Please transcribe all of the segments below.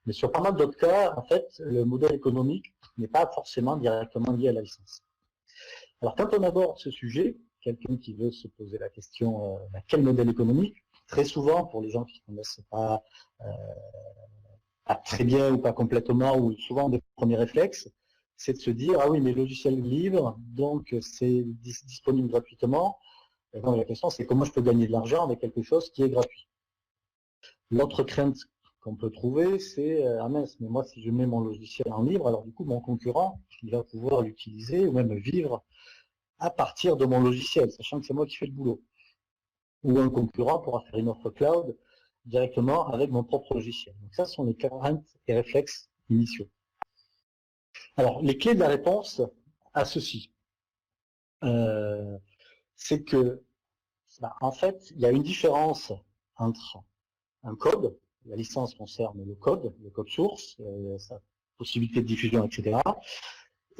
Mais sur pas mal d'autres cas, en fait, le modèle économique n'est pas forcément directement lié à la licence. Alors, quand on aborde ce sujet, quelqu'un qui veut se poser la question quel modèle économique, très souvent, pour les gens qui ne connaissent pas très bien ou pas complètement, ou souvent des premiers réflexes, c'est de se dire, ah oui, mais logiciel libre, donc c'est disponible gratuitement. Et donc la question, c'est comment je peux gagner de l'argent avec quelque chose qui est gratuit. L'autre crainte qu'on peut trouver, c'est, ah mince, mais moi, si je mets mon logiciel en libre, alors du coup, mon concurrent, il va pouvoir l'utiliser ou même vivre à partir de mon logiciel, sachant que c'est moi qui fais le boulot. Ou un concurrent pourra faire une offre cloud directement avec mon propre logiciel. Donc ça, ce sont les craintes et réflexes initiaux. Alors, les clés de la réponse à ceci, c'est que, en fait, il y a une différence entre un code, la licence concerne le code source, sa possibilité de diffusion, etc.,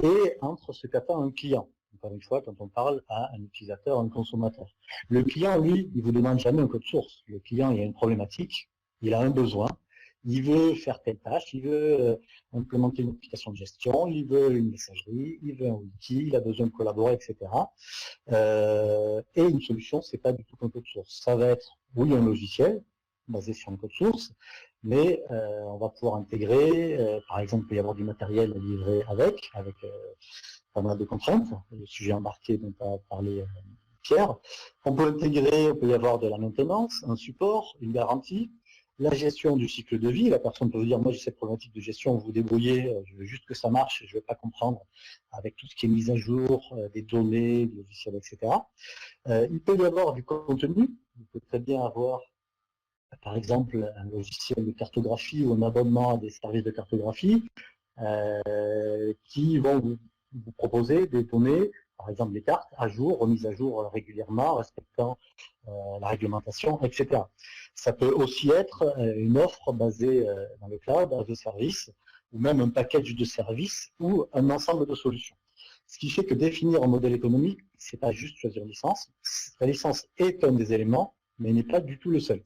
et entre ce qu'attend un client. Encore une fois, quand on parle à un utilisateur, un consommateur. Le client, lui, il vous demande jamais un code source. Le client, il a une problématique, il a un besoin, il veut faire telle tâche, il veut implémenter une application de gestion, il veut une messagerie, il veut un wiki, il a besoin de collaborer, etc. Et une solution, c'est pas du tout un code source. Ça va être, oui, un logiciel basé sur un code source, mais on va pouvoir intégrer, par exemple, il peut y avoir du matériel livré avec pas mal de contraintes, le sujet embarqué dont a parlé Pierre. On peut intégrer, il peut y avoir de la maintenance, un support, une garantie, la gestion du cycle de vie. La personne peut vous dire, moi j'ai cette problématique de gestion, vous vous débrouillez, je veux juste que ça marche, je ne veux pas comprendre avec tout ce qui est mise à jour, des données, des logiciels, etc. Il peut y avoir du contenu, il peut très bien avoir par exemple un logiciel de cartographie ou un abonnement à des services de cartographie qui vont vous proposer des données, par exemple des cartes à jour, remises à jour régulièrement, respectant la réglementation, etc. Ça peut aussi être une offre basée dans le cloud, as a service, ou même un package de services ou un ensemble de solutions. Ce qui fait que définir un modèle économique, c'est pas juste choisir une licence. La licence est un des éléments, mais n'est pas du tout le seul.